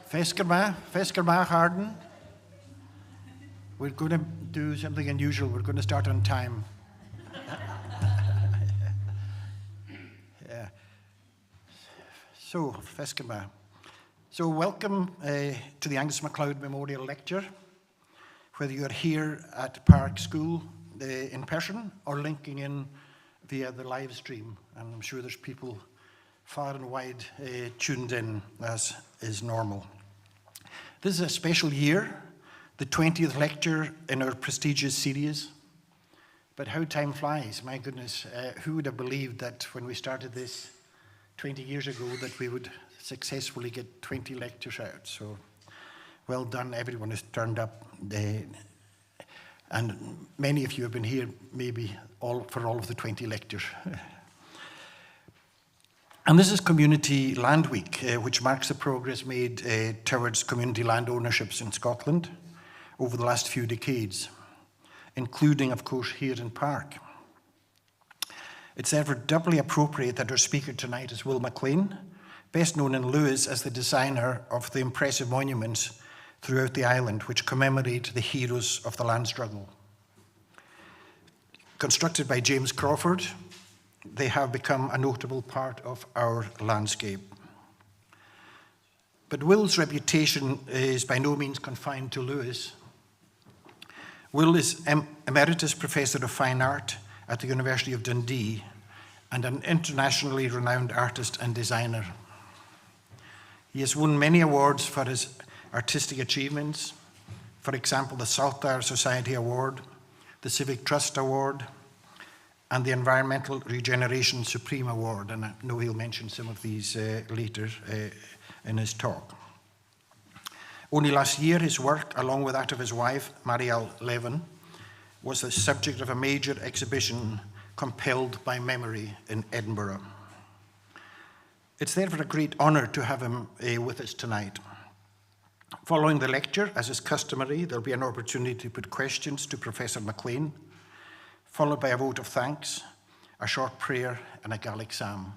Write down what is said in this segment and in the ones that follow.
Feskerma Harden. We're going to do something unusual. We're going to start on time. Yeah. So, Feskerma. So, welcome to the Angus Macleod Memorial Lecture, whether you're here at Park School in person or linking in via the live stream. And I'm sure there's people far and wide tuned in, as is normal. This is a special year, the 20th lecture in our prestigious series. But how time flies, my goodness. Who would have believed that when we started this 20 years ago that we would successfully get 20 lectures out? So well done, everyone who's turned up. And many of you have been here maybe for all of the 20 lectures. And this is Community Land Week, which marks the progress made towards community land ownerships in Scotland over the last few decades, including, of course, here in Park. It's therefore doubly appropriate that our speaker tonight is Will McLean, best known in Lewis as the designer of the impressive monuments throughout the island, which commemorate the heroes of the land struggle. Constructed by James Crawford, they have become a notable part of our landscape. But Will's reputation is by no means confined to Lewis. Will is Emeritus Professor of Fine Art at the University of Dundee and an internationally renowned artist and designer. He has won many awards for his artistic achievements, for example, the Saltire Society Award, the Civic Trust Award, and the Environmental Regeneration Supreme Award, and I know he'll mention some of these later in his talk. Only last year, his work, along with that of his wife, Marielle Levin, was the subject of a major exhibition, Compelled by Memory, in Edinburgh. It's therefore a great honour to have him with us tonight. Following the lecture, as is customary, there'll be an opportunity to put questions to Professor McLean, followed by a vote of thanks, a short prayer, and a Gaelic psalm.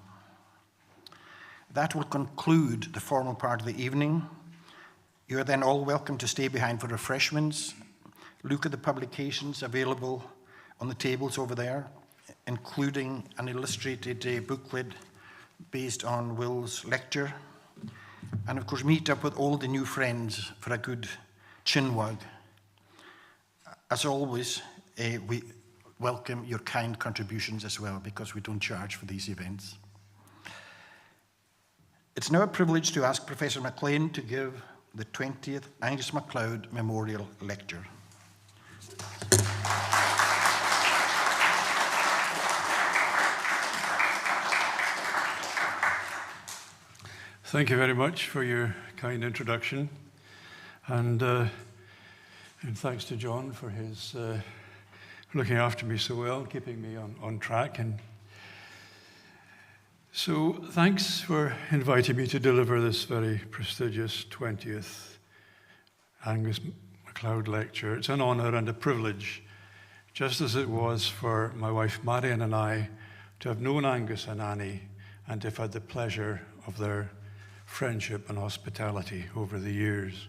That will conclude the formal part of the evening. You are then all welcome to stay behind for refreshments. Look at the publications available on the tables over there, including an illustrated booklet based on Will's lecture. And of course, meet up with all the new friends for a good chinwag. As always, we welcome your kind contributions as well, because we don't charge for these events. It's now a privilege to ask Professor McLean to give the 20th Angus Macleod Memorial Lecture. Thank you very much for your kind introduction, and thanks to John for his looking after me so well, keeping me on track. And so thanks for inviting me to deliver this very prestigious 20th Angus Macleod lecture. It's an honour and a privilege, just as it was for my wife Marion and I to have known Angus and Annie and to have had the pleasure of their friendship and hospitality over the years.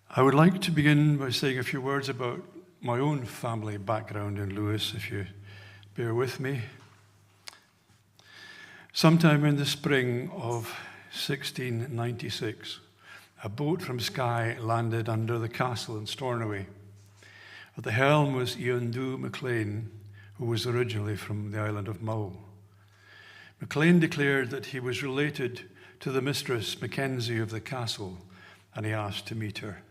I would like to begin by saying a few words about my own family background in Lewis, if you bear with me. Sometime in the spring of 1696, a boat from Skye landed under the castle in Stornoway. At the helm was Iandu MacLean, who was originally from the island of Mull. MacLean declared that he was related to the mistress Mackenzie of the castle, and he asked to meet her.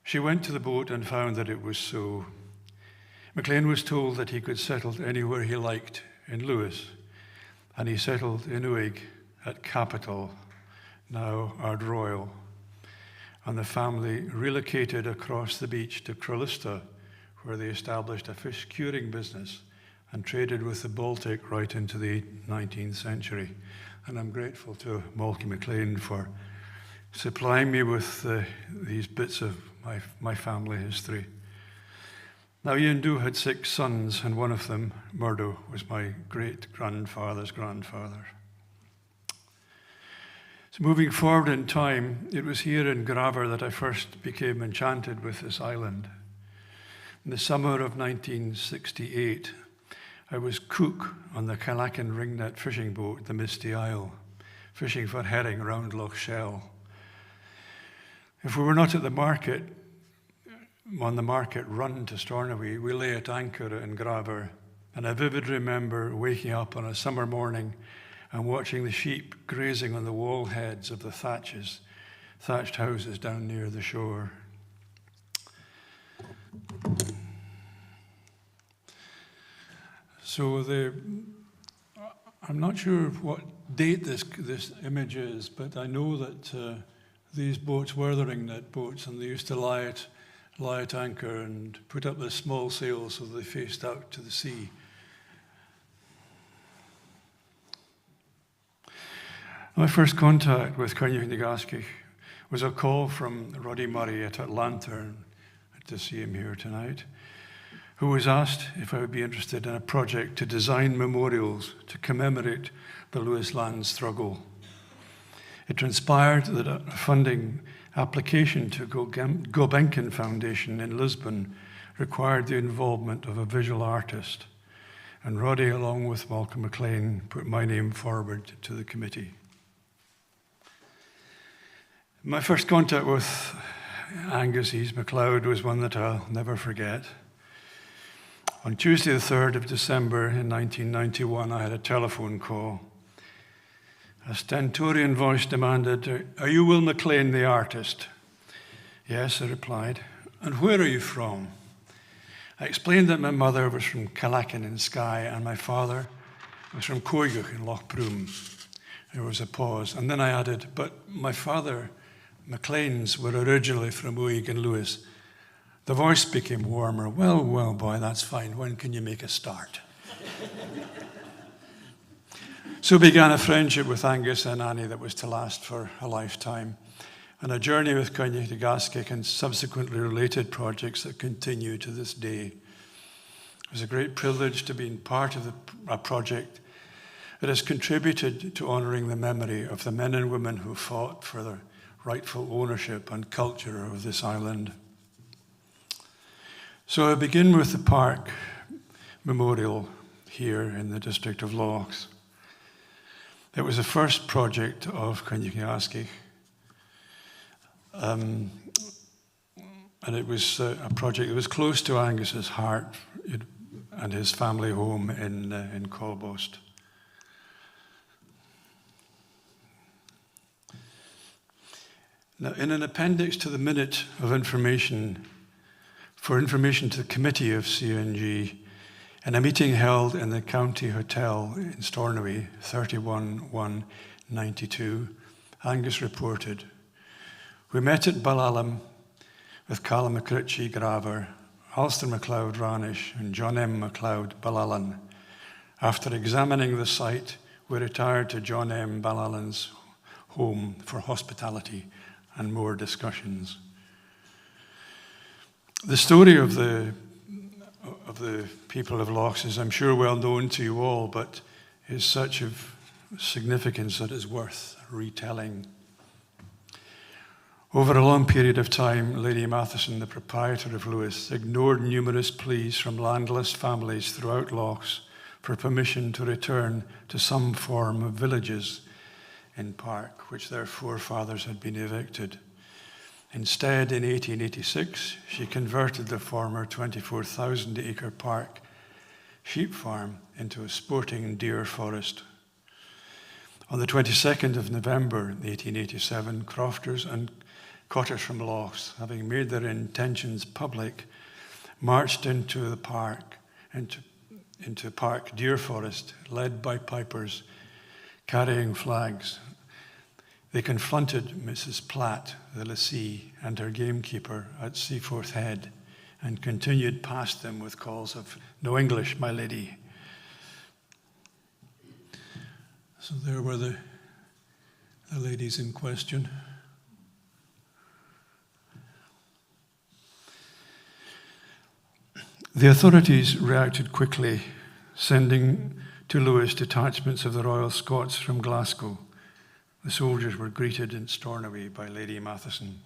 She went to the boat and found that it was so. MacLean was told that he could settle anywhere he liked in Lewis, and he settled in Uig at Capital, now Ardroyal, and the family relocated across the beach to Crolista, where they established a fish curing business and traded with the Baltic right into the 19th century. And I'm grateful to Malky MacLean for supplying me with these bits of my family history. Now, Iandu had 6 sons, and one of them, Murdo, was my great-grandfather's grandfather. So moving forward in time, it was here in Graver that I first became enchanted with this island. In the summer of 1968, I was cook on the Calacan ringnet fishing boat, the Misty Isle, fishing for herring around Loch Shell. If we were not at the market, on the market run to Stornoway, we lay at anchor in Graver, and I vividly remember waking up on a summer morning and watching the sheep grazing on the wall heads of the thatched houses down near the shore. So I'm not sure what date this image is, but I know that these boats were the ringnet boats, and they used to lie at anchor and put up the small sails so they faced out to the sea. My first contact with Cynnig was a call from Roddy Murray at Atlanta, to see him here tonight, who was asked if I would be interested in a project to design memorials to commemorate the Lewis land struggle. It transpired that a funding application to Gulbenkian Foundation in Lisbon required the involvement of a visual artist, and Roddy, along with Malcolm McLean, put my name forward to the committee. My first contact with Angus Macleod was one that I'll never forget. On Tuesday, the 3rd of December in 1991, I had a telephone call. A stentorian voice demanded, "Are you Will McLean, the artist?" "Yes," I replied. "And where are you from?" I explained that my mother was from Calacan in Skye and my father was from Coiguch in Loch Broom. There was a pause, and then I added, "But my father, McLean's, were originally from Uig and Lewis." The voice became warmer. Well, boy, that's fine. When can you make a start?" So began a friendship with Angus and Annie that was to last for a lifetime, and a journey with Cynnig and subsequently related projects that continue to this day. It was a great privilege to be part of a project that has contributed to honouring the memory of the men and women who fought for the rightful ownership and culture of this island. So I begin with the Park Memorial here in the district of Lochs. It was the first project of Cynnig, and it was a project that was close to Angus's heart and his family home in Colbost. Now, in an appendix to the minute of information, for information to the committee of CNG, in a meeting held in the County Hotel in Stornoway, 31/1/92, Angus reported, "We met at Ballalam with Callum McCritchie Graver, Alistair MacLeod Ranish, and John M. MacLeod Ballalan. After examining the site, we retired to John M. Ballalan's home for hospitality and more discussions." The story of the people of Lochs is, I'm sure, well known to you all, but is such of significance that it's worth retelling. Over a long period of time, Lady Matheson, the proprietor of Lewis, ignored numerous pleas from landless families throughout Lochs for permission to return to some form of villages in Park, which their forefathers had been evicted. Instead, in 1886, she converted the former 24,000-acre Park sheep farm into a sporting deer forest. On the 22nd of November 1887, crofters and cotters from Lochs, having made their intentions public, marched into the park, into Park Deer Forest, led by pipers carrying flags. They confronted Mrs. Platt, the lessee, and her gamekeeper at Seaforth Head and continued past them with calls of, "No English, my lady." So there were the ladies in question. The authorities reacted quickly, sending to Lewis detachments of the Royal Scots from Glasgow, The soldiers were greeted in Stornoway by Lady Matheson.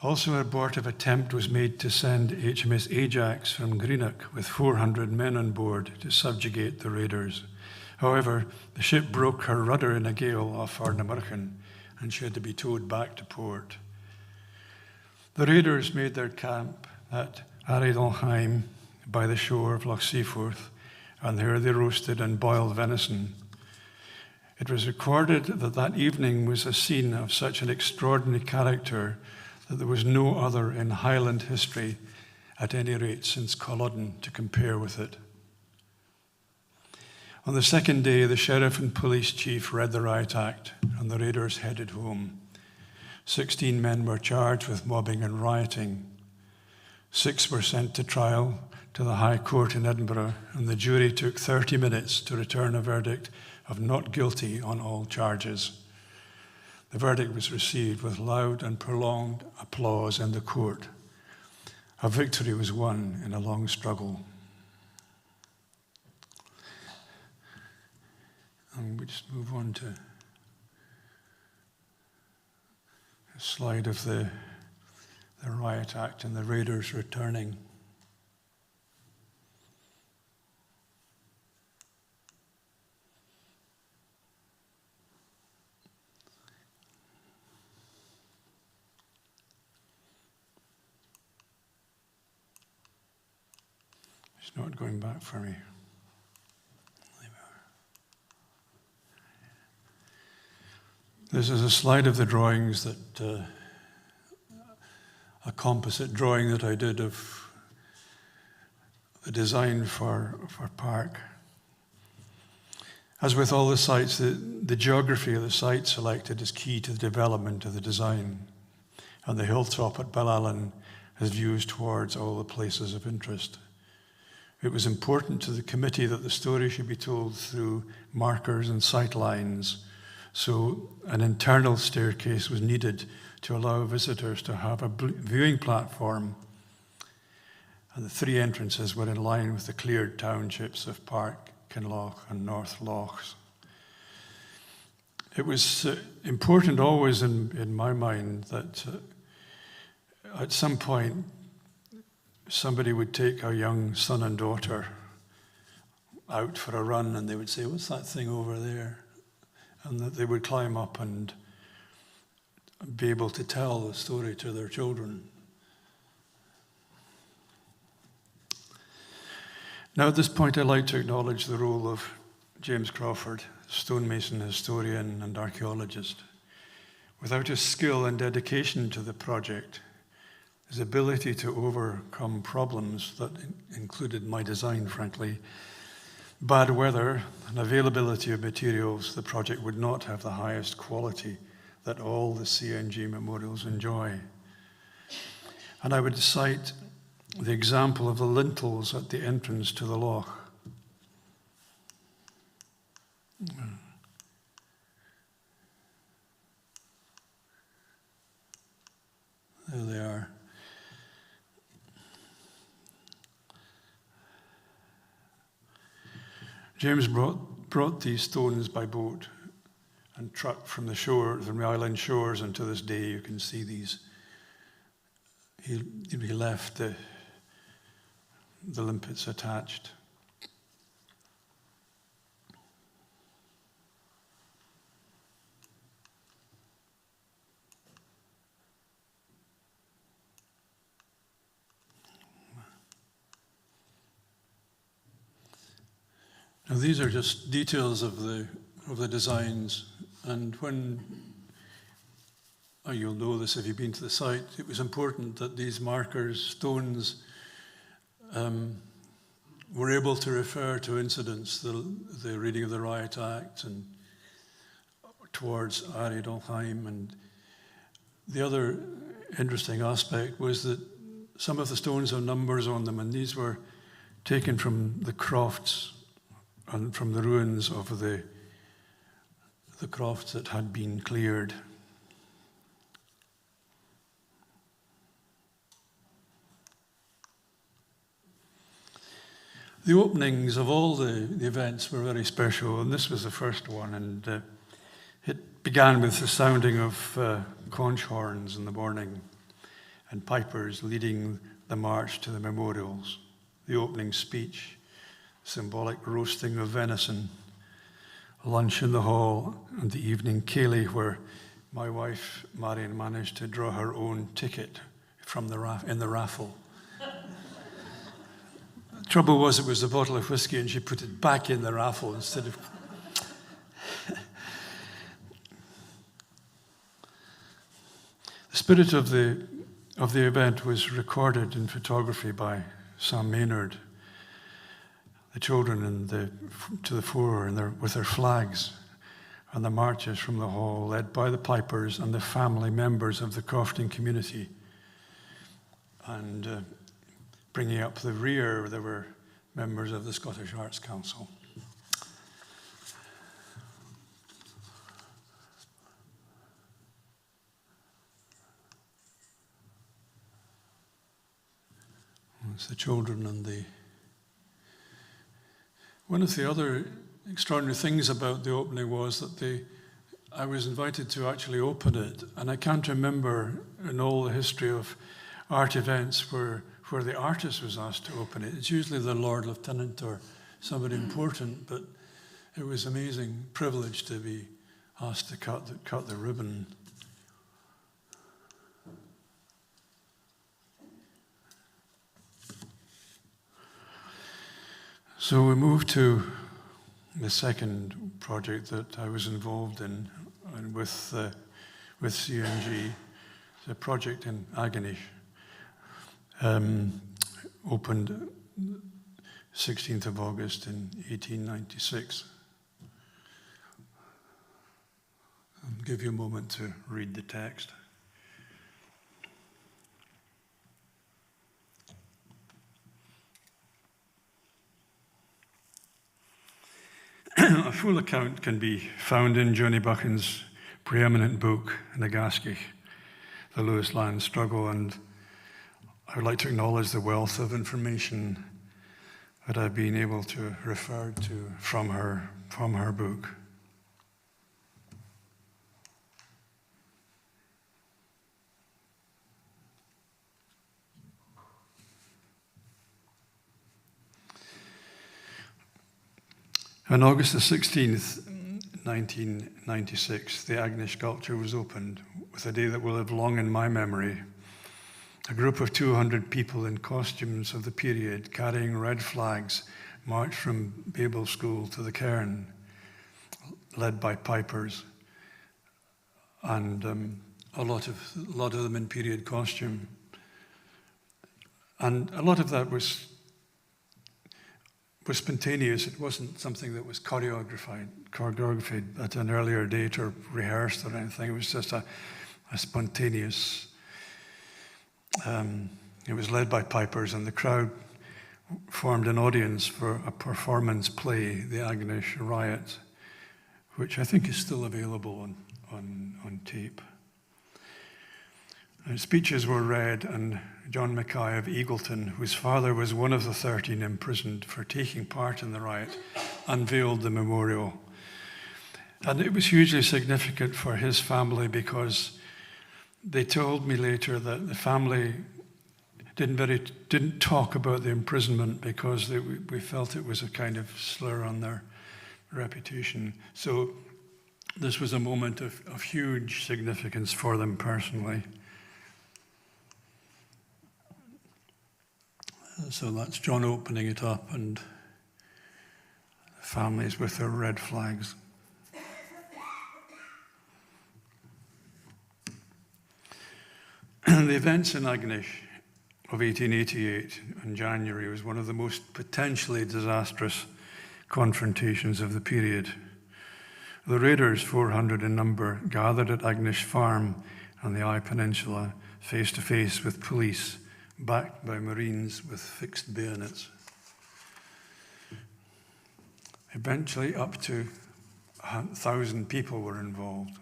Also, an abortive attempt was made to send HMS Ajax from Greenock with 400 men on board to subjugate the raiders. However, the ship broke her rudder in a gale off Ardnamurchan, and she had to be towed back to port. The raiders made their camp at Aridolheim by the shore of Loch Seaforth, and there they roasted and boiled venison. It was recorded that that evening was a scene of such an extraordinary character that there was no other in Highland history, at any rate since Culloden, to compare with it. On the second day, the sheriff and police chief read the Riot Act, and the raiders headed home. 16 men were charged with mobbing and rioting. 6 were sent to trial to the High Court in Edinburgh, and the jury took 30 minutes to return a verdict of not guilty on all charges. The verdict was received with loud and prolonged applause in the court. A victory was won in a long struggle. And we just move on to a slide of the Riot Act and the raiders returning. It's not going back for me. This is a slide of the drawings that, a composite drawing that I did of the design for Park. As with all the sites, the geography of the site selected is key to the development of the design. And the hilltop at Ballallan has views towards all the places of interest. It was important to the committee that the story should be told through markers and sight lines, so an internal staircase was needed to allow visitors to have a viewing platform, and the 3 entrances were in line with the cleared townships of Park, Kinloch and North Lochs. It was important always in my mind that at some point somebody would take a young son and daughter out for a run, and they would say, "What's that thing over there?" And that they would climb up and be able to tell the story to their children. Now at this point I'd like to acknowledge the role of James Crawford, stonemason, historian and archaeologist. Without his skill and dedication to the project, his ability to overcome problems that included my design, frankly, bad weather and availability of materials, the project would not have the highest quality that all the CNG memorials enjoy. And I would cite the example of the lintels at the entrance to the loch. There they are. James brought these stones by boat and truck from the island shores, and to this day you can see these. He left the limpets attached. Now these are just details of the designs, and when, you'll know this if you've been to the site, it was important that these markers, stones, were able to refer to incidents, the reading of the Riot Act and towards Aridolheim. And the other interesting aspect was that some of the stones have numbers on them, and these were taken from the crofts and from the ruins of the crofts that had been cleared. The openings of all the events were very special, and this was the first one. And began with the sounding of conch horns in the morning and pipers leading the march to the memorials, the opening speech, symbolic roasting of venison, lunch in the hall, and the evening ceilidh where my wife, Marion, managed to draw her own ticket from in the raffle. The trouble was it was a bottle of whiskey and she put it back in the raffle instead of... The spirit of the event was recorded in photography by Sam Maynard. The children to the fore with their flags, and the marches from the hall led by the pipers and the family members of the crofting community. And bringing up the rear, there were members of the Scottish Arts Council. It's the children and the... One of the other extraordinary things about the opening was that I was invited to actually open it, and I can't remember in all the history of art events where the artist was asked to open it. It's usually the Lord Lieutenant or somebody important, but it was an amazing privilege to be asked to cut the ribbon. So we moved to the second project that I was involved in and with CNG. It's a project in Angus, opened 16th of August in 1896. I'll give you a moment to read the text. A full account can be found in Johnny Buchan's preeminent book, Nagaskich, The Lewis Land Struggle, and I would like to acknowledge the wealth of information that I've been able to refer to from her book. On August the 16th, 1996, the Angus sculpture was opened with a day that will live long in my memory. A group of 200 people in costumes of the period, carrying red flags, marched from Babel School to the cairn, led by pipers, and a lot of them in period costume. And a lot of that was spontaneous. It wasn't something that was choreographed at an earlier date or rehearsed or anything. It was just a spontaneous. It was led by pipers, and the crowd formed an audience for a performance play, The Angus Riot, which I think is still available on tape. Speeches were read, and John Mackay of Eagleton, whose father was one of the 13 imprisoned for taking part in the riot, unveiled the memorial. And it was hugely significant for his family because they told me later that the family didn't talk about the imprisonment because we felt it was a kind of slur on their reputation. So this was a moment of huge significance for them personally. So that's John opening it up and families with their red flags. The events in Angus of 1888 in January was one of the most potentially disastrous confrontations of the period. The raiders, 400 in number, gathered at Angus Farm on the Eye Peninsula, face to face with police, backed by Marines with fixed bayonets. Eventually, up to 1,000 people were involved.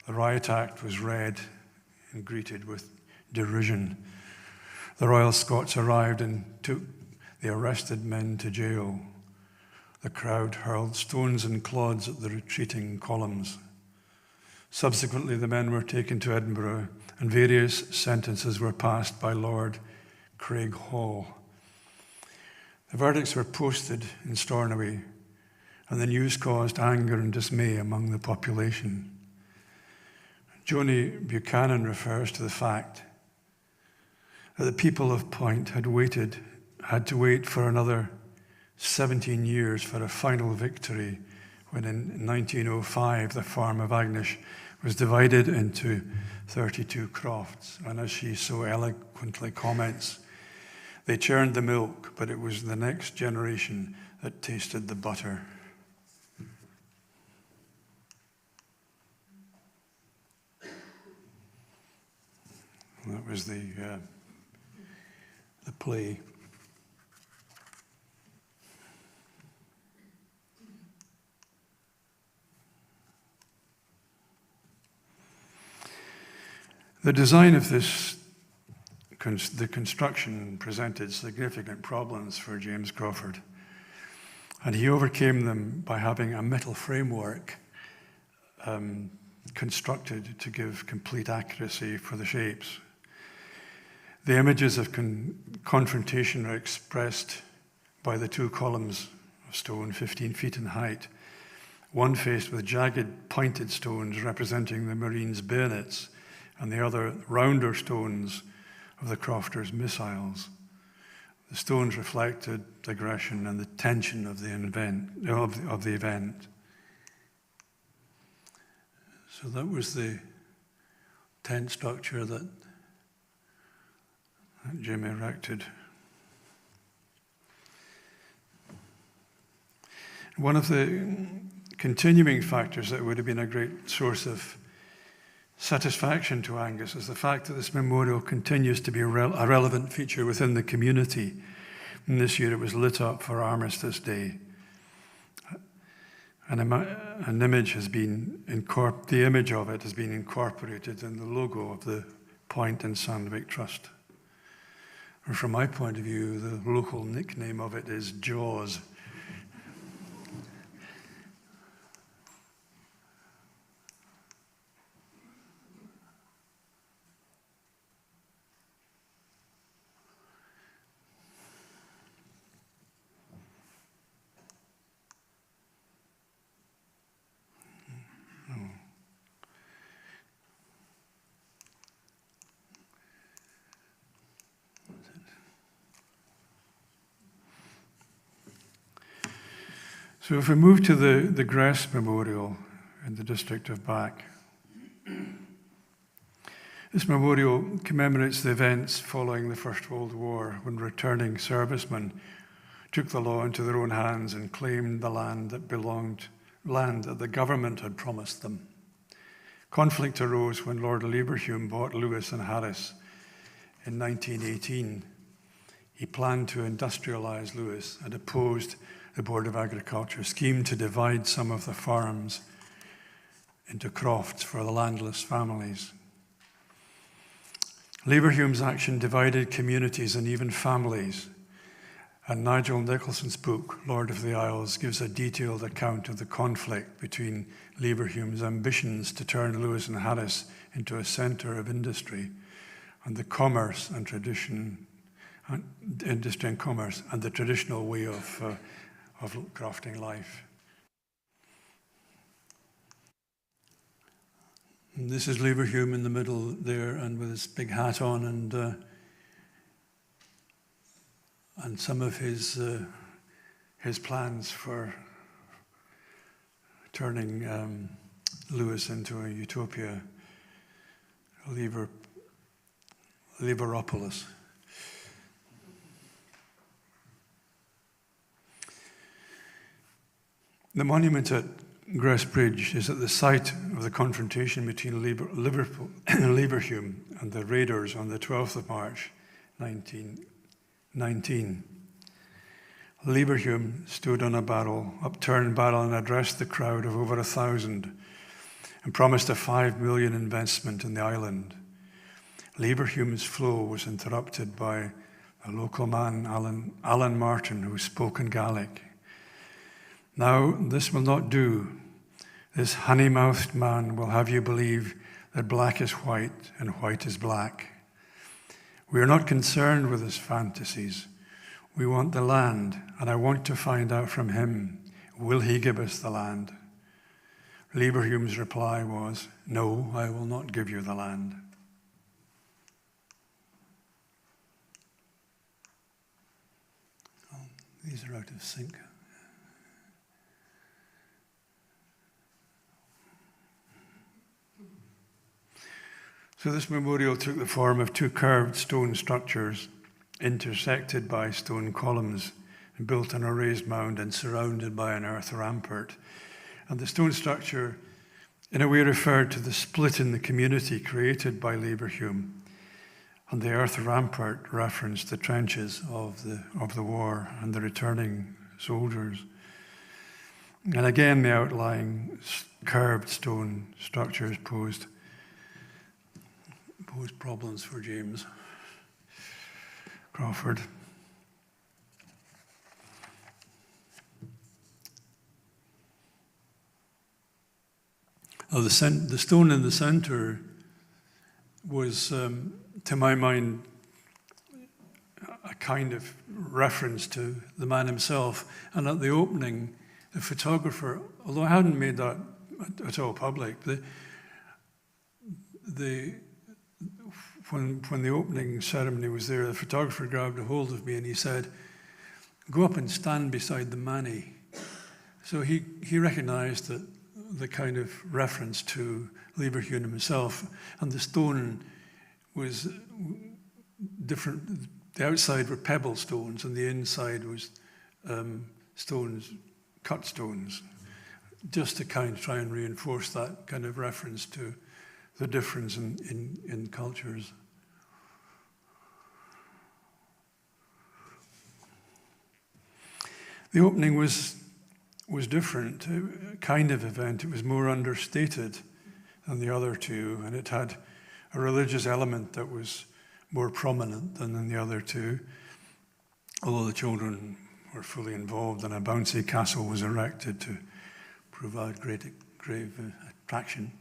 The Riot Act was read and greeted with derision. The Royal Scots arrived and took the arrested men to jail. The crowd hurled stones and clods at the retreating columns. Subsequently, the men were taken to Edinburgh, and various sentences were passed by Lord Craig Hall. The verdicts were posted in Stornoway, and the news caused anger and dismay among the population. Joni Buchanan refers to the fact that the people of Point had to wait for another 17 years for a final victory, when in 1905 the farm of Agnish was divided into 32 crofts. And as she so eloquently comments, they churned the milk, but it was the next generation that tasted the butter. That was the play. The design of the construction presented significant problems for James Crawford, and he overcame them by having a metal framework constructed to give complete accuracy for the shapes. The images of confrontation are expressed by the two columns of stone 15 feet in height, one faced with jagged pointed stones representing the Marines' bayonets, and the other rounder stones of the crofters' missiles. The stones reflected the aggression and the tension of the event. So that was the tent structure that Jim erected. One of the continuing factors that would have been a great source of satisfaction to Angus is the fact that this memorial continues to be a relevant feature within the community. And this year it was lit up for Armistice Day. An image has been the image of it has been incorporated in the logo of the Point and Sandvik Trust. And from my point of view, the local nickname of it is Jaws. So if we move to the Gress Memorial in the district of Back, this memorial commemorates the events following the First World War, when returning servicemen took the law into their own hands and claimed the land that the government had promised them. Conflict arose when Lord Leverhulme bought Lewis and Harris in 1918. He planned to industrialise Lewis and opposed the Board of Agriculture scheme to divide some of the farms into crofts for the landless families. Leverhulme's action divided communities and even families, and Nigel Nicholson's book, Lord of the Isles, gives a detailed account of the conflict between Leverhulme's ambitions to turn Lewis and Harris into a centre of industry and the commerce and industry and commerce and the traditional way of crafting life. And this is Leverhulme in the middle there, and with his big hat on, and some of his plans for turning Lewis into a utopia, Leveropolis. The monument at Gress Bridge is at the site of the confrontation between Leverhulme and the raiders on the 12th of March, 1919. Leverhulme stood on a upturned barrel, and addressed the crowd of over 1,000 and promised a 5 million investment in the island. Leverhulme's flow was interrupted by a local man, Alan Martin, who spoke in Gaelic. "Now, this will not do. This honey-mouthed man will have you believe that black is white and white is black. We are not concerned with his fantasies. We want the land, and I want to find out from him, will he give us the land? Lieberhume's reply was, no, I will not give you the land. Oh, these are out of sync. So this memorial took the form of two curved stone structures intersected by stone columns and built on a raised mound and surrounded by an earth rampart. And the stone structure, in a way, referred to the split in the community created by Lieberhume. And the earth rampart referenced the trenches of the war and the returning soldiers. And again, the outlying curved stone structures posed problems for James Crawford. The stone in the center was, to my mind, a kind of reference to the man himself. And at the opening, the photographer, although I hadn't made that at all public, when the opening ceremony was there, the photographer grabbed a hold of me and he said, go up and stand beside the Manny. So he recognized that the kind of reference to Lieberhume himself, and the stone was different. The outside were pebble stones and the inside was stones, cut stones, just to kind of try and reinforce that kind of reference to the difference in cultures. The opening was different, a kind of event. It was more understated than the other two, and it had a religious element that was more prominent than in the other two, although the children were fully involved, and a bouncy castle was erected to provide grave attraction.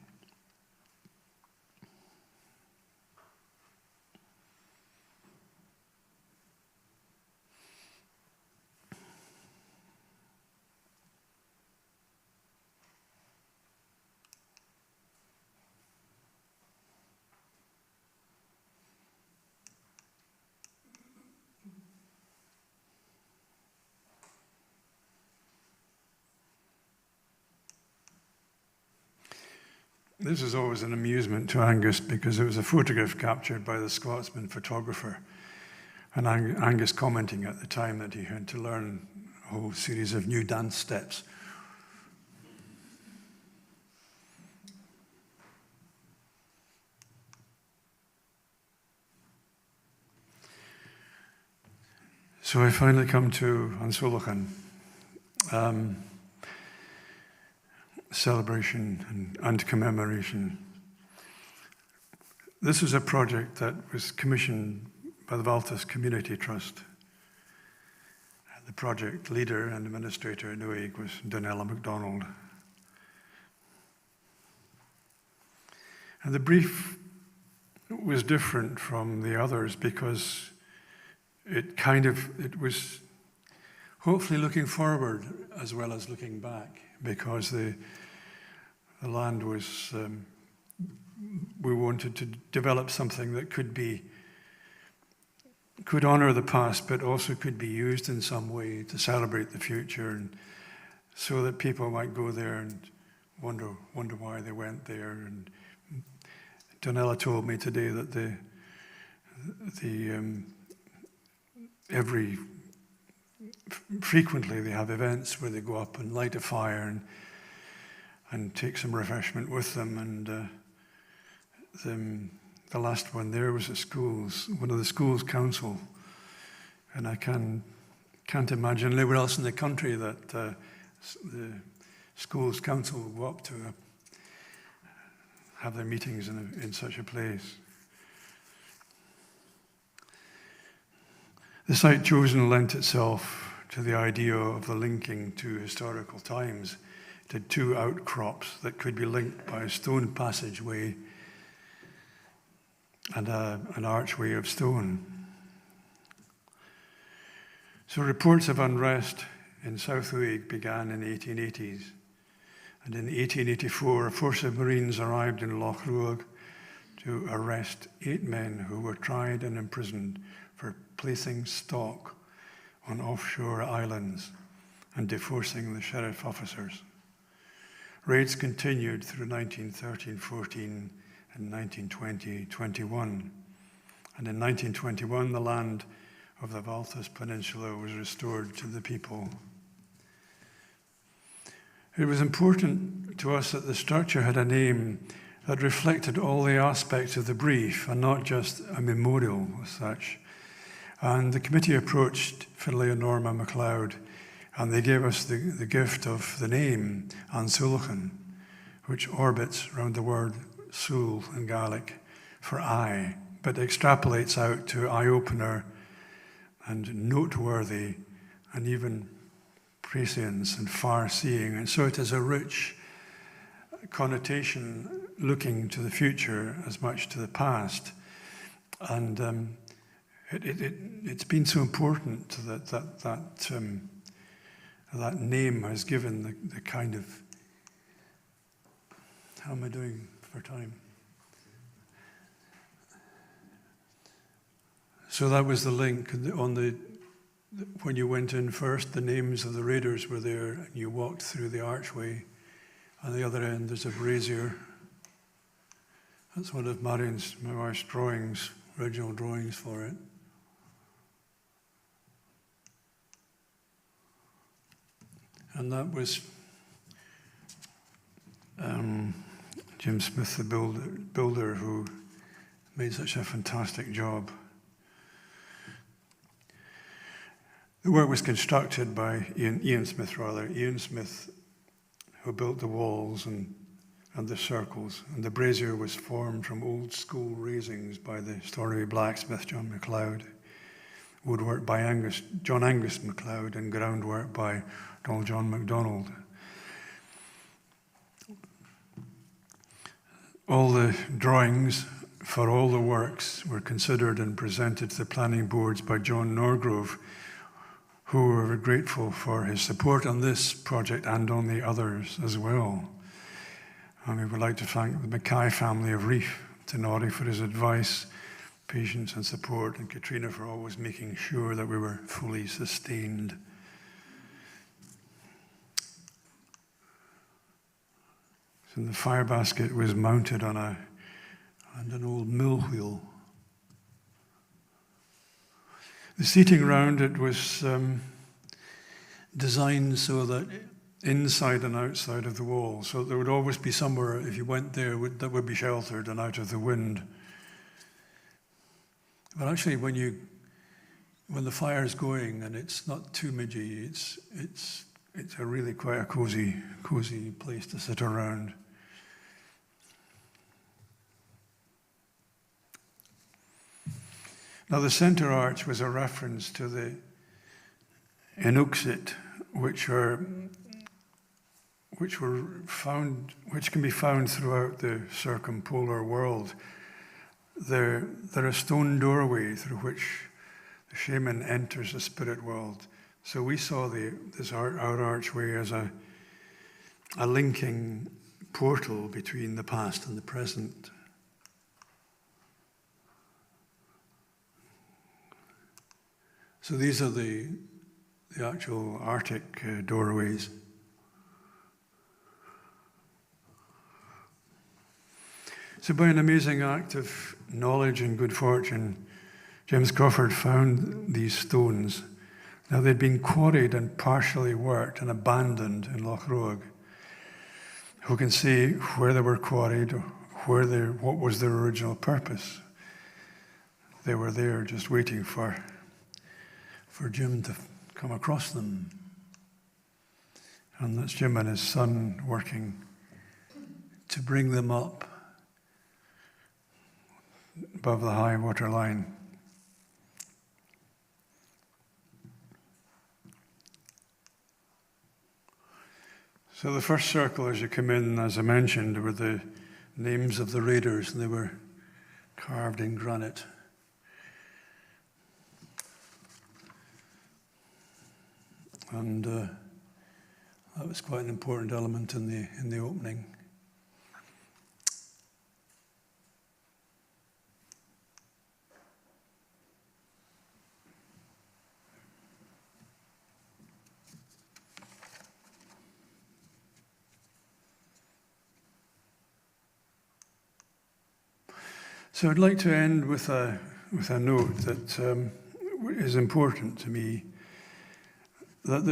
This was always an amusement to Angus because it was a photograph captured by the Scotsman photographer, and Angus commenting at the time that he had to learn a whole series of new dance steps. So I finally come to An Solachan. Celebration and commemoration. This was a project that was commissioned by the Valtas Community Trust. The project leader and administrator in Uig was Donella MacDonald. And the brief was different from the others because it was hopefully looking forward as well as looking back, because the land was, we wanted to develop something that could honor the past, but also could be used in some way to celebrate the future, and so that people might go there and wonder why they went there. And Donella told me today that frequently they have events where they go up and light a fire and take some refreshment with them. And the last one there was one of the schools' council. And I can't imagine anywhere else in the country that the schools' council will go up to have their meetings in such a place. The site chosen lent itself to the idea of the linking to historical times, did 2 outcrops that could be linked by a stone passageway and an archway of stone. So reports of unrest in South Uig began in the 1880s. And in 1884, a force of Marines arrived in Loch Ruag to arrest 8 men who were tried and imprisoned for placing stock on offshore islands and deforcing the sheriff officers. Raids continued through 1913-14 and 1920-21. And in 1921, the land of the Balthus Peninsula was restored to the people. It was important to us that the structure had a name that reflected all the aspects of the brief and not just a memorial as such. And the committee approached Finlay and Norma Macleod, and they gave us the gift of the name Ansulachan, which orbits around the word sul in Gaelic for eye, but extrapolates out to eye-opener and noteworthy and even prescience and far-seeing. And so it has a rich connotation looking to the future as much to the past. And it's been so important to that name has given the kind of, how am I doing for time? So that was the link on when you went in first, the names of the raiders were there, and you walked through the archway. On the other end, there's a brazier. That's one of my wife's drawings, original drawings for it. And that was Jim Smith, the builder, who made such a fantastic job. The work was constructed by Ian Smith, who built the walls and the circles. And the brazier was formed from old school raisings by the Stornoway blacksmith, John Macleod, woodwork by John Angus Macleod, and groundwork by Donald John MacDonald. All the drawings for all the works were considered and presented to the planning boards by John Norgrove, who were grateful for his support on this project and on the others as well. And we would like to thank the Mackay family of Reef, Tenori for his advice, patience and support, and Katrina for always making sure that we were fully sustained. So the fire basket was mounted on an old mill wheel. The seating around it was designed so that inside and outside of the wall, so there would always be somewhere, if you went there, that would be sheltered and out of the wind. But actually, when the fire's going and it's not too midgy, it's a really quite a cozy place to sit around. Now, the center arch was a reference to the Inuxit, which can be found throughout the circumpolar world. They're a stone doorway through which the shaman enters the spirit world. So we saw our archway as a linking portal between the past and the present. So these are the actual Arctic doorways. So by an amazing act of knowledge and good fortune, James Crawford found these stones. Now they'd been quarried and partially worked and abandoned in Loch Ruag. Who can say where they were quarried or what was their original purpose? They were there just waiting for Jim to come across them. And that's Jim and his son working to bring them up above the high water line. So the first circle as you come in, as I mentioned, were the names of the raiders, and they were carved in granite. And that was quite an important element in the opening. So I'd like to end with a note that is important to me, that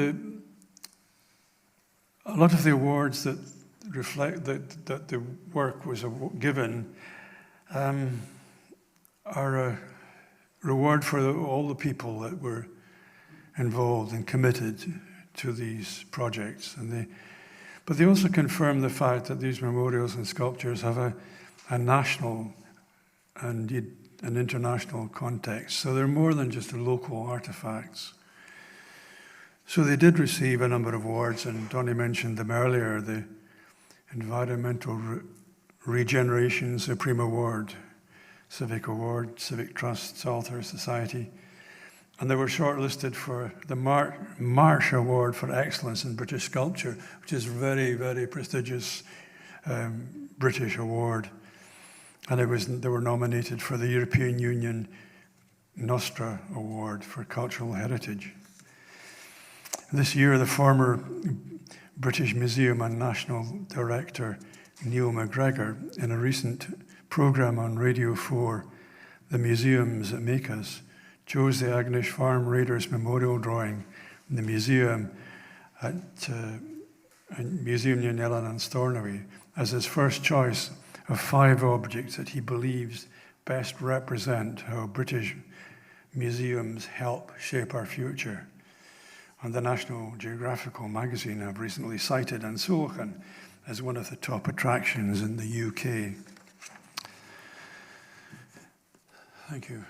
a lot of the awards that reflect that the work was given are a reward for all the people that were involved and committed to these projects. But they also confirm the fact that these memorials and sculptures have a national and an international context. So they're more than just local artifacts. So they did receive a number of awards, and Donnie mentioned them earlier, the Environmental Regeneration Supreme Award, Civic Award, Civic Trust, Salter Society, and they were shortlisted for the Marsh Award for Excellence in British Sculpture, which is a very, very prestigious British award. And they were nominated for the European Union Nostra Award for Cultural Heritage. This year, the former British Museum and National Director Neil McGregor, in a recent programme on Radio 4, The Museums That Make Us, chose the Agnish Farm Raiders Memorial Drawing in the museum at Museum Newellen and Stornoway as his first choice of 5 objects that he believes best represent how British museums help shape our future. And the National Geographical magazine have recently cited Ansulchan as one of the top attractions in the UK. Thank you.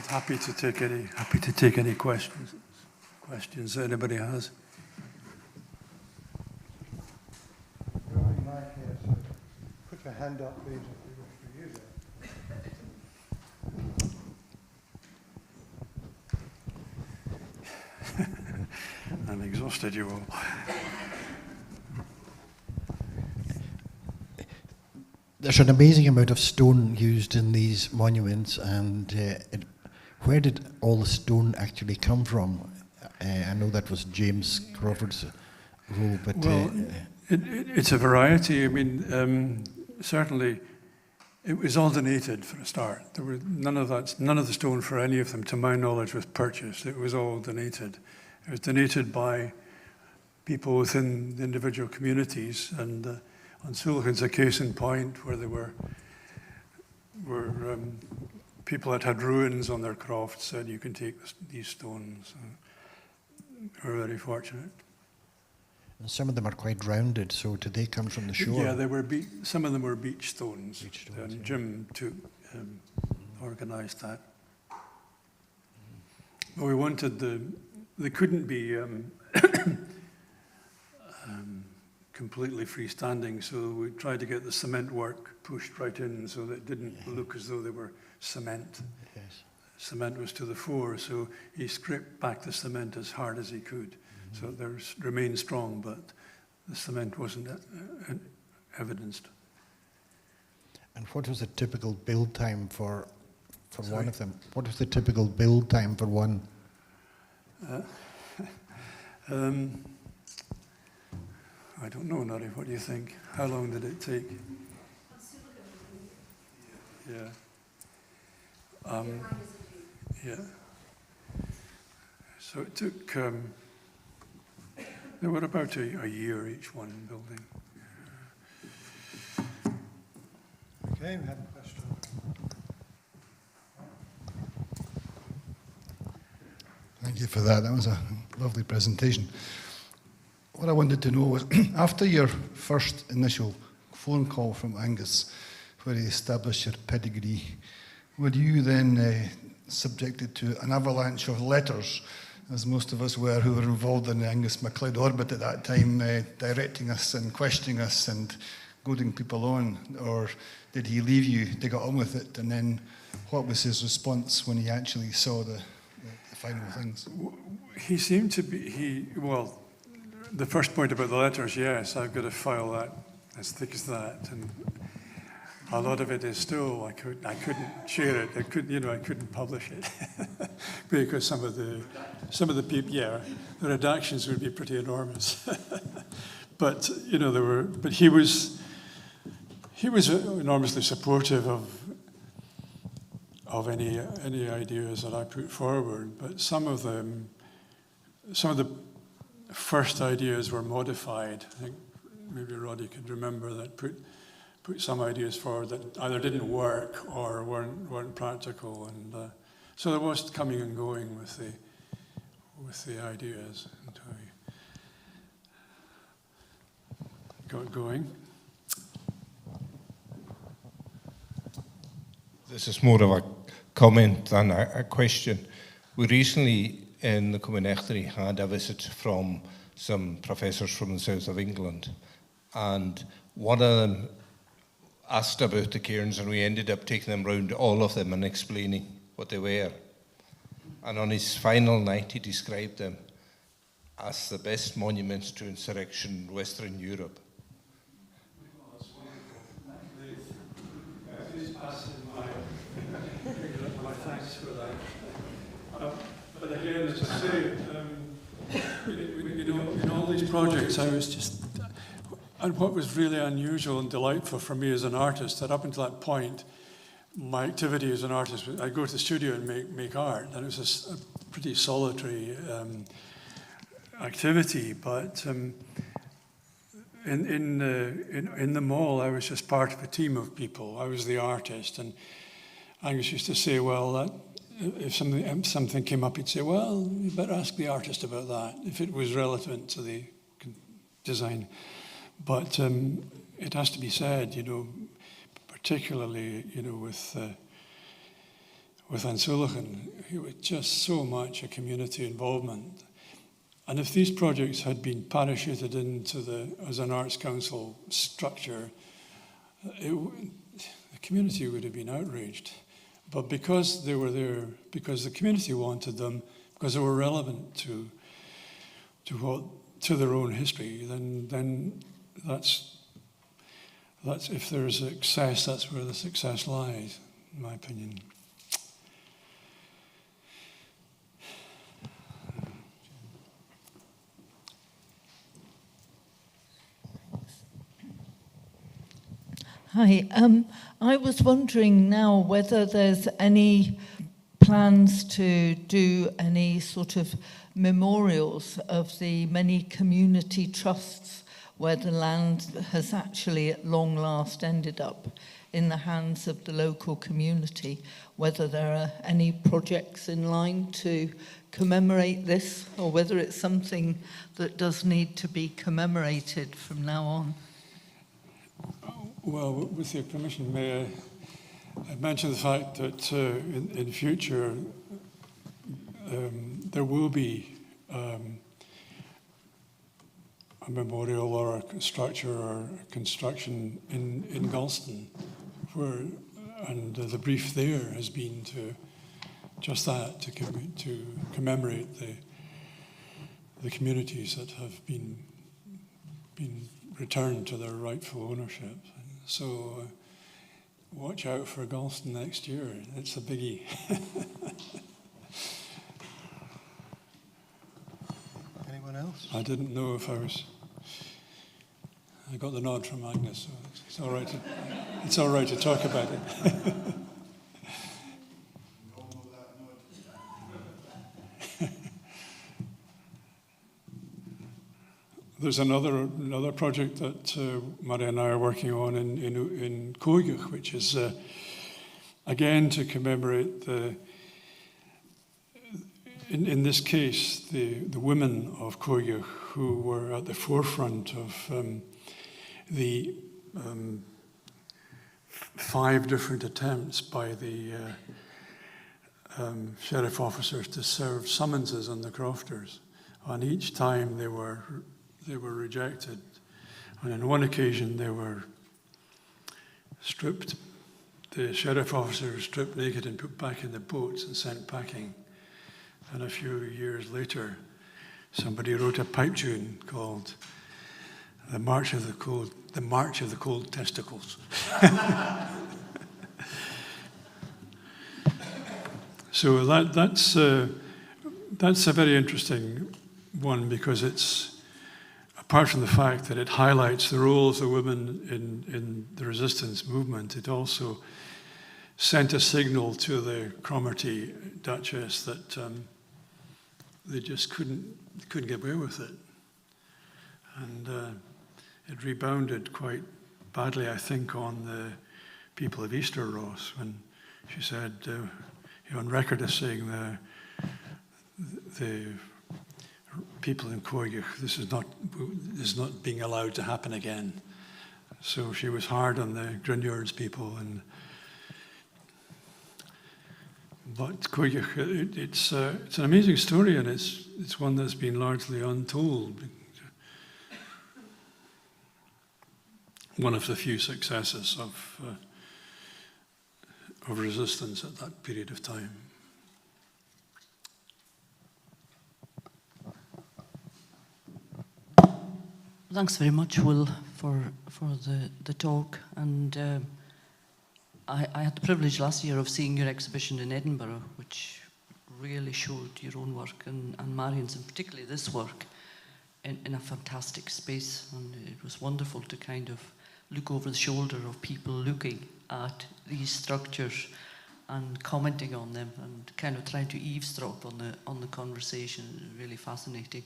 Happy to take any questions that anybody has. Put your hand up, please, if you wish to use it. I'm exhausted, you all. There's an amazing amount of stone used in these monuments, and where did all the stone actually come from? I know that was James Crawford's role, but... Well, it's a variety. I mean, certainly it was all donated for a start. There were none of the stone for any of them, to my knowledge, was purchased. It was all donated. It was donated by people within the individual communities, and Ansulchan's a case in point where there were people that had ruins on their croft said, you can take these stones. We're very fortunate. And some of them are quite rounded, so did they come from the shore? Yeah, they were some of them were beach stones. And yeah. Jim organised that. But we wanted they couldn't be completely freestanding, so we tried to get the cement work pushed right in so that it didn't look as though they were cement. Yes. Cement was to the fore, so he stripped back the cement as hard as he could. So they remained strong, but the cement wasn't evidenced. And what was the typical build time for one of them? What was the typical build time for one? I don't know, Nari, what do you think? How long did it take? Yeah. Yeah. So it took, they were about a year each one building. Okay, we have a question. Thank you for that. That was a lovely presentation. What I wanted to know was, after your first initial phone call from Angus where he established your pedigree. Were you then subjected to an avalanche of letters, as most of us were who were involved in the Angus Macleod orbit at that time, directing us and questioning us and goading people on? Or did he leave you to get on with it? And then what was his response when he actually saw the final things? He seemed to be, well, the first point about the letters, yes, I've got a file that as thick as that, and a lot of it is still, I couldn't share it, I couldn't publish it, because some of the people, yeah, the redactions would be pretty enormous. But, but he was enormously supportive of any ideas that I put forward, but some of the first ideas were modified. I think maybe Roddy could remember that, put some ideas forward that either didn't work or weren't practical, and so there was coming and going with the ideas until we got going. This is more of a comment than a question. We recently in the Community had a visit from some professors from the south of England, and one of them asked about the cairns, and we ended up taking them round, all of them, and explaining what they were. And on his final night, he described them as the best monuments to insurrection in Western Europe. My thanks for that. But again, as I say, in all these projects, I was just, and what was really unusual and delightful for me as an artist, that up until that point, my activity as an artist, I'd go to the studio and make art, and it was a pretty solitary activity. But in the mall, I was just part of a team of people. I was the artist, and Angus used to say, well, if something came up, he'd say, well, you better ask the artist about that, if it was relevant to the design. But it has to be said, particularly, with Ansulachan, it was just so much a community involvement. And if these projects had been parachuted into as an Arts Council structure, the community would have been outraged. But because they were there, because the community wanted them, because they were relevant to their own history, then that's if there's success, that's where the success lies, in my opinion. Hi, I was wondering now whether there's any plans to do any sort of memorials of the many community trusts where the land has actually at long last ended up in the hands of the local community, whether there are any projects in line to commemorate this, or whether it's something that does need to be commemorated from now on. Well, with your permission, may I mention the fact that in future there will be a memorial or a structure or a construction in Galston, and the brief there has been to just that, to commemorate the communities that have been returned to their rightful ownership. So watch out for Galston next year. It's a biggie. Anyone else? I didn't know if I got the nod from Angus, so it's all right. It's all right to talk about it. There's another project that Maria and I are working on in Coigach, which is again to commemorate in this case the women of Coigach who were at the forefront of the 5 different attempts by the sheriff officers to serve summonses on the crofters, and each time they were rejected. And on one occasion they were stripped. The sheriff officer was stripped naked and put back in the boats and sent packing. And a few years later, somebody wrote a pipe tune called "The March of the Cold Testicles." So that's a very interesting one, because it's, apart from the fact that it highlights the role of the women in the resistance movement, it also sent a signal to the Cromarty Duchess that they just couldn't get away with it. And it rebounded quite badly, I think, on the people of Easter Ross, when she said, on record as saying the people in Coigach, this is not being allowed to happen again. So she was hard on the Grignards people, but Coigach, it's an amazing story, and it's one that's been largely untold. One of the few successes of resistance at that period of time. Thanks very much, Will, for the talk. And I had the privilege last year of seeing your exhibition in Edinburgh, which really showed your own work and Marion's, and particularly this work, in a fantastic space. And it was wonderful to kind of look over the shoulder of people looking at these structures and commenting on them and kind of trying to eavesdrop on the conversation. Really fascinating.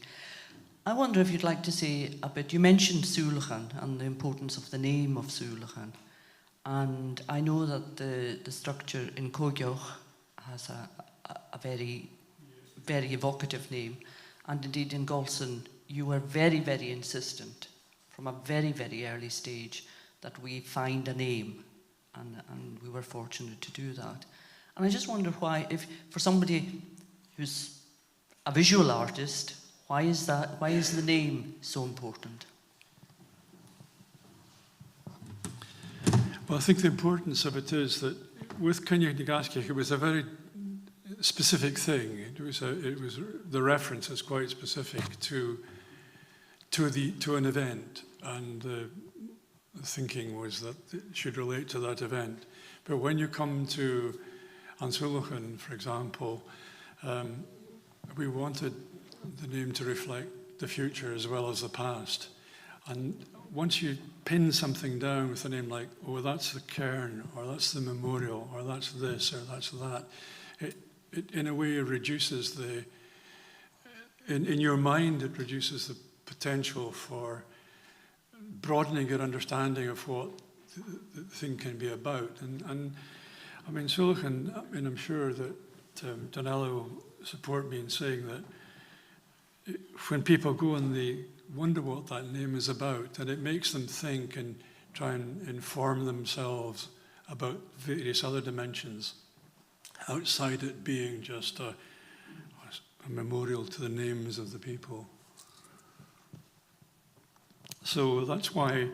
I wonder if you'd like to say a bit. You mentioned Súlachan and the importance of the name of Súlachan, and I know that the structure in Coigach has a very, very evocative name, and indeed in Golson you were very, very insistent from a very, very early stage that we find a name, and we were fortunate to do that. And I just wonder why, if for somebody who's a visual artist, why is the name so important? Well, I think the importance of it is that with Cynnig na Gaisceach, it was a very specific thing. It was the reference is quite specific to an event, and the thinking was that it should relate to that event. But when you come to An Súlachan, for example, we wanted the name to reflect the future as well as the past. And once you pin something down with a name like, oh, that's the cairn, or that's the memorial, or that's this, or that's that, it in a way reduces in your mind, it reduces the potential for broadening your understanding of what the thing can be about. And I mean, Súlachan, I mean, I'm sure that Donella will support me in saying that when people go and they wonder what that name is about, and it makes them think and try and inform themselves about various other dimensions outside it being just a memorial to the names of the people. So that's why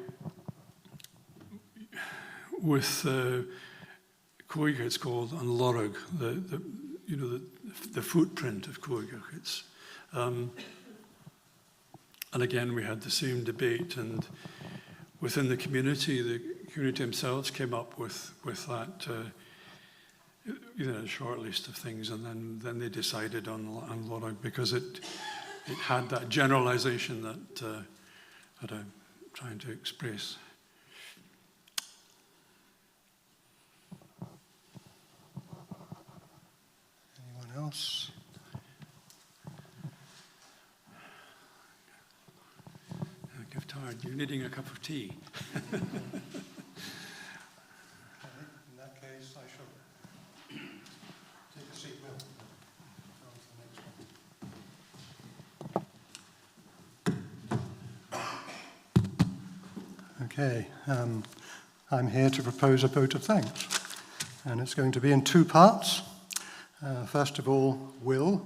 with Coigach it's called An Lorg, the footprint of Coigach. It's and again, we had the same debate, and within the community themselves came up with that, a short list of things, and then they decided on Lorg because it had that generalization that I'm trying to express. Anyone else? Give tired. You're needing a cup of tea. Okay, in that case, I shall take a seat, Will. On to the next one. Okay, I'm here to propose a vote of thanks, and it's going to be in two parts. First of all, Will,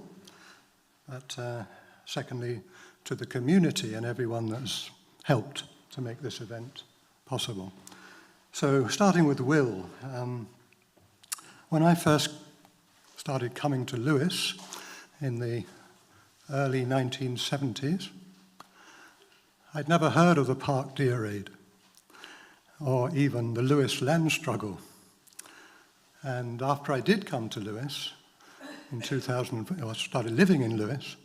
but secondly, to the community and everyone that's helped to make this event possible. So, starting with Will, when I first started coming to Lewis in the early 1970s, I'd never heard of the Park Deer Raid or even the Lewis land struggle. And after I did come to Lewis in 2000, I started living in Lewis,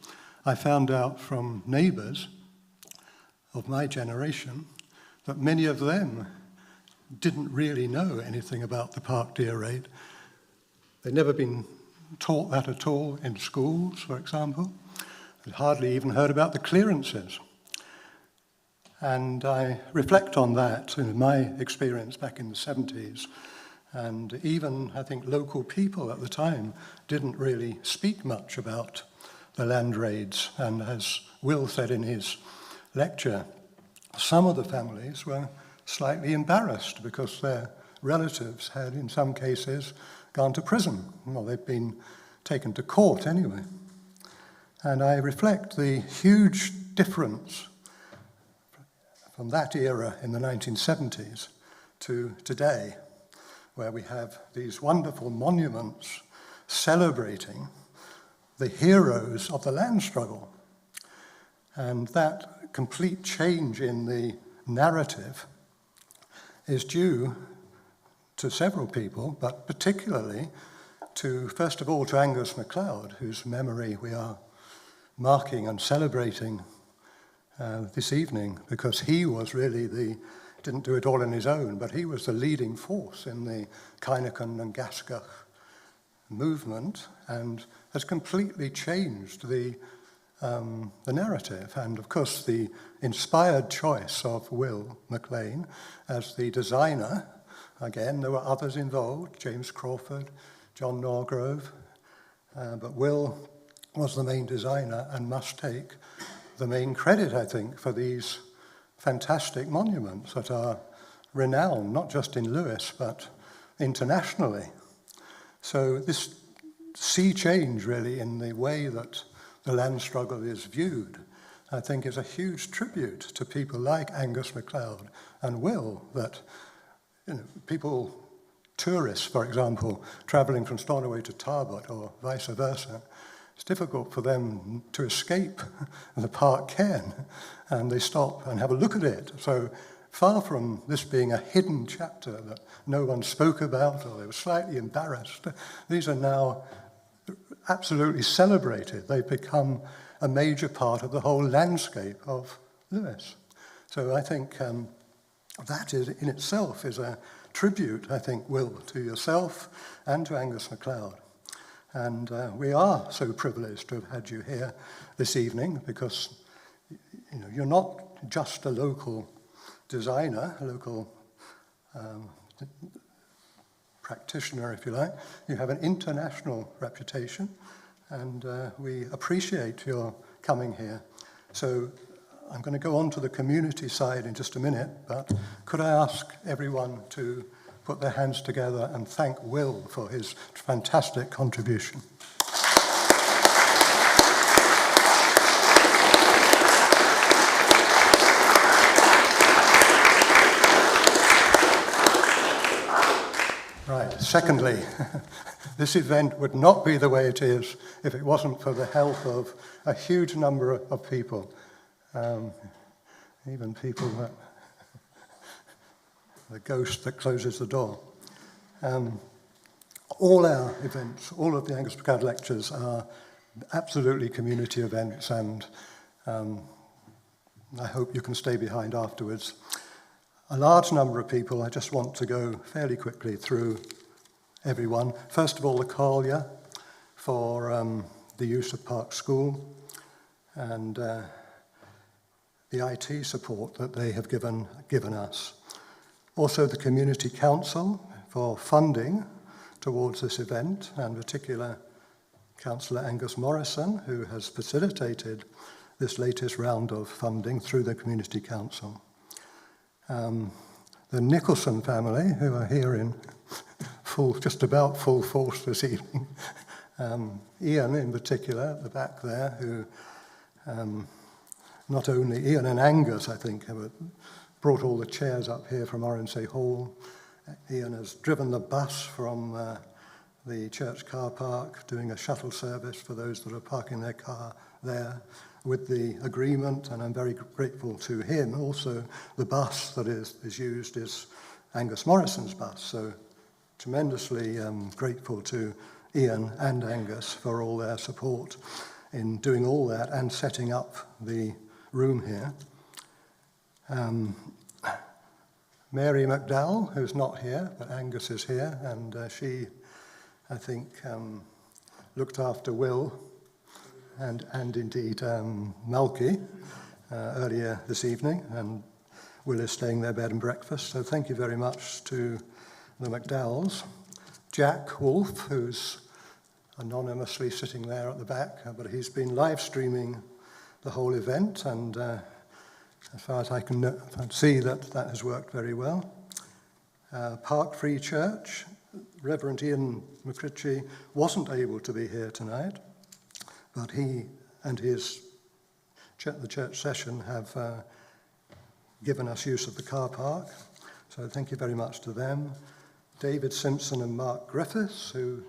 I found out from neighbours of my generation that many of them didn't really know anything about the Park Deer Raid. They'd never been taught that at all in schools, for example. They'd hardly even heard about the clearances. And I reflect on that in my experience back in the 70s. And even, I think, local people at the time didn't really speak much about the land raids. And as Will said in his lecture, some of the families were slightly embarrassed because their relatives had, in some cases, gone to prison. Well, they'd been taken to court anyway. And I reflect the huge difference from that era in the 1970s to today, where we have these wonderful monuments celebrating the heroes of the land struggle. And that complete change in the narrative is due to several people, but particularly to, first of all, to Angus Macleod, whose memory we are marking and celebrating this evening, because he was really didn't do it all on his own, but he was the leading force in the Kynachan and Gascoch movement and has completely changed the narrative. And of course, the inspired choice of Will McLean as the designer, again, there were others involved, James Crawford, John Norgrove, but Will was the main designer and must take the main credit, I think, for these fantastic monuments that are renowned, not just in Lewis, but internationally. So this sea change, really, in the way that the land struggle is viewed, I think is a huge tribute to people like Angus Macleod and Will, that people, tourists, for example, travelling from Stornoway to Tarbot or vice versa, it's difficult for them to escape the Park Cairn, and they stop and have a look at it. So far from this being a hidden chapter that no one spoke about or they were slightly embarrassed, these are now absolutely celebrated. They've become a major part of the whole landscape of Lewis. So I think that is in itself is a tribute, I think, Will, to yourself and to Angus Macleod. And we are so privileged to have had you here this evening because you're not just a local designer, a local practitioner, if you like. You have an international reputation, and we appreciate your coming here. So I'm going to go on to the community side in just a minute, but could I ask everyone to put their hands together and thank Will for his fantastic contribution. Right, secondly, this event would not be the way it is if it wasn't for the help of a huge number of people, even people that the ghost that closes the door. All our events, all of the Angus Macleod lectures are absolutely community events, and I hope you can stay behind afterwards. A large number of people, I just want to go fairly quickly through everyone. First of all, the Collier for the use of Park School and the IT support that they have given us. Also the Community Council for funding towards this event, and in particular Councillor Angus Morrison, who has facilitated this latest round of funding through the Community Council. The Nicholson family, who are here in just about full force this evening. Ian in particular at the back there, who not only Ian and Angus, I think, have brought all the chairs up here from Oronsay Hall. Ian has driven the bus from the church car park, doing a shuttle service for those that are parking their car there with the agreement, and I'm very grateful to him. Also, the bus that is used is Angus Morrison's bus, so tremendously grateful to Ian and Angus for all their support in doing all that and setting up the room here. Mary McDowell, who's not here, but Angus is here, and she, I think, looked after Will and indeed Malky earlier this evening, and Will is staying their bed and breakfast, so thank you very much to the McDowells. Jack Wolfe, who's anonymously sitting there at the back, but he's been live streaming the whole event, and as far as I can see, that has worked very well. Park Free Church, Reverend Ian McCritchie wasn't able to be here tonight, but he and the church session have given us use of the car park, so thank you very much to them. David Simpson and Mark Griffiths, who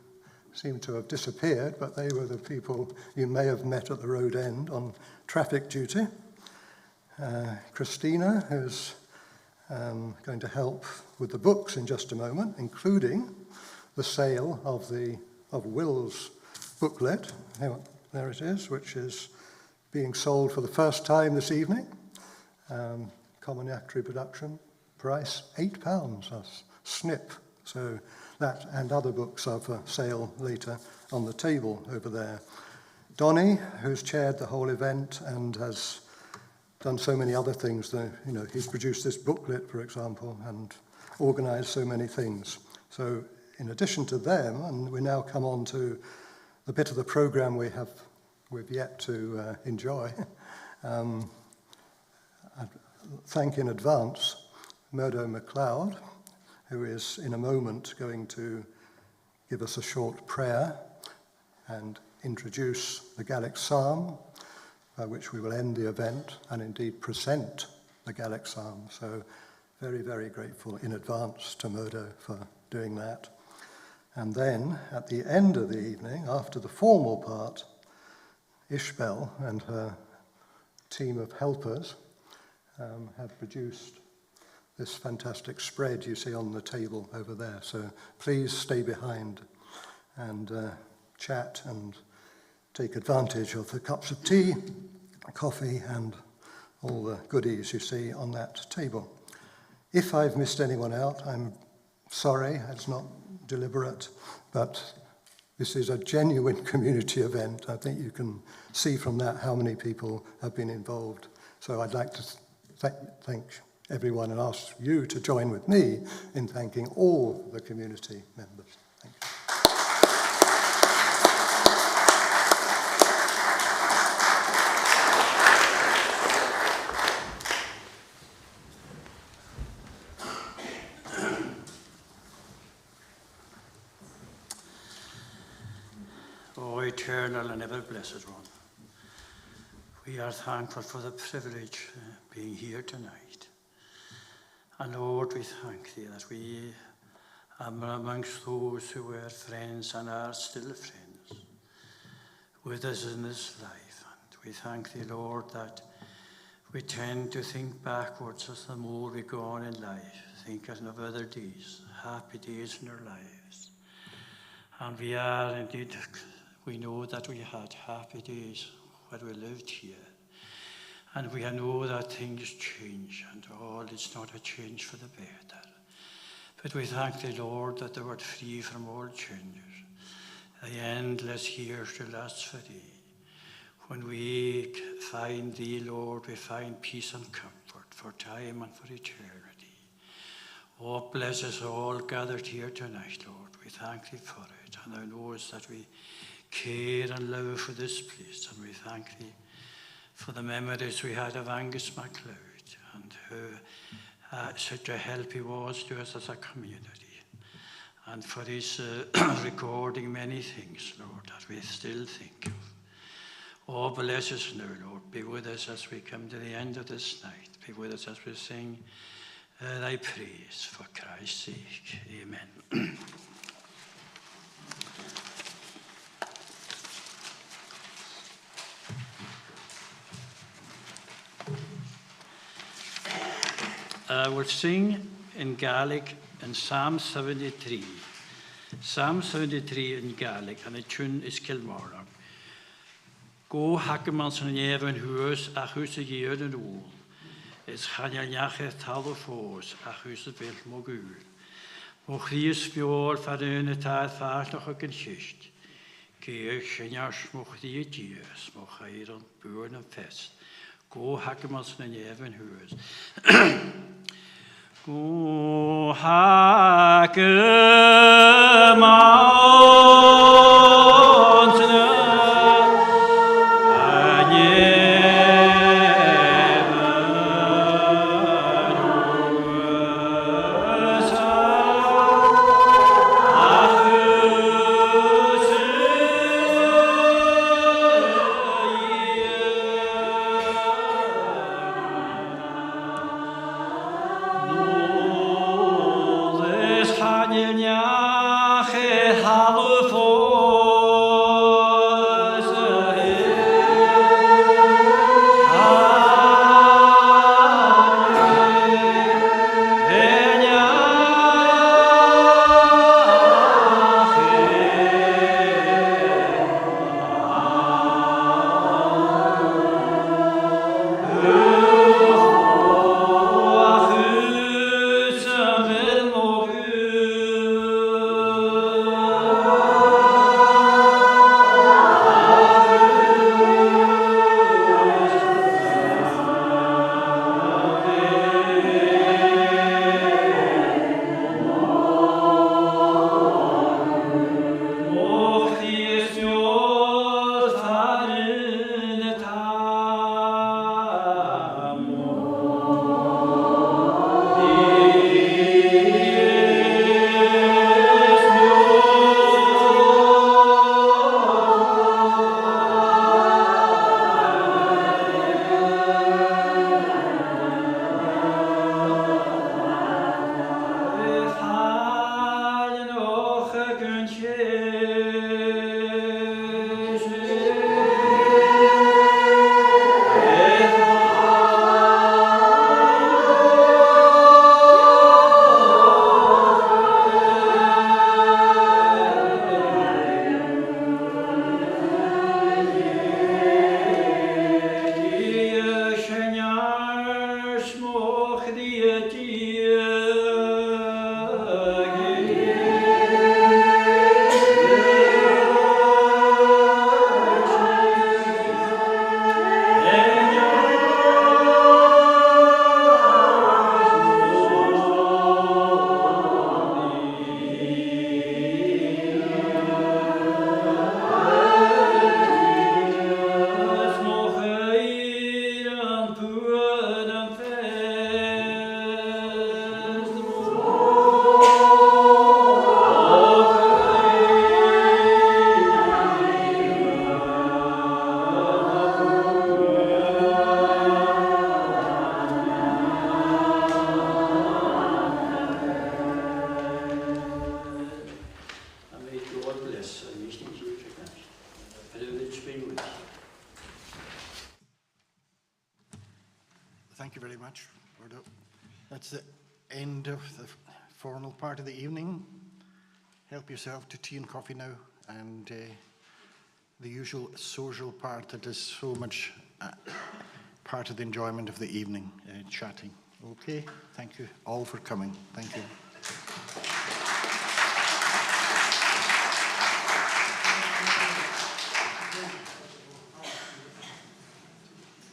seem to have disappeared, but they were the people you may have met at the road end on traffic duty. Christina, who's going to help with the books in just a moment, including the sale of Will's booklet. There it is, which is being sold for the first time this evening. Common Actory production, price £8, a snip. So that and other books are for sale later on the table over there. Donnie, who's chaired the whole event and has done so many other things. He's produced this booklet, for example, and organised so many things. So in addition to them, and we now come on to the bit of the programme we've yet to enjoy. I'd thank in advance Murdo Macleod, who is in a moment going to give us a short prayer and introduce the Gallic Psalm, by which we will end the event and indeed present the Gallic Psalm. So very, very grateful in advance to Murdo for doing that. And then at the end of the evening, after the formal part, Ishbel and her team of helpers have produced this fantastic spread you see on the table over there. So please stay behind and chat and take advantage of the cups of tea, coffee, and all the goodies you see on that table. If I've missed anyone out, I'm sorry, it's not deliberate, but this is a genuine community event. I think you can see from that how many people have been involved. So I'd like to thank everyone and ask you to join with me in thanking all the community members. Thank you. O eternal and ever blessed one, we are thankful for the privilege of being here tonight. And Lord, we thank thee that we are amongst those who were friends and are still friends with us in this life. And we thank thee, Lord, that we tend to think backwards as the more we go on in life, thinking of other days, happy days in our lives. And we are indeed, we know that we had happy days when we lived here. And we know that things change, and all is not a change for the better. But we thank the Lord that thou art free from all changes. The endless years to last for thee. When we find thee, Lord, we find peace and comfort for time and for eternity. Oh, bless us all gathered here tonight, Lord. We thank thee for it. And thou knowest that we care and love for this place. And we thank thee for the memories we had of Angus Macleod, and who such a help he was to us as a community. And for his recording many things, Lord, that we still think of. Oh, bless us now, Lord. Be with us as we come to the end of this night. Be with us as we sing thy praise for Christ's sake. Amen. We'll sing in Gaelic in Psalm 73. Psalm 73 in Gaelic, and the tune is Kilmarnock. Go hakemans an even huis a huis a year and wool. Is chaneljache tal foos a huis a wild mogul. Mo chries bjol farune taal vaart nog ook een schicht. Keer chenjas mo chrie dies, mo cheiron buurn en fest. Go hakemans an even huis. Go hakemans Thank you very much. That's the end of the formal part of the evening. Help yourself to tea and coffee now, and the usual social part that is so much part of the enjoyment of the evening, chatting. Okay, thank you all for coming. Thank you.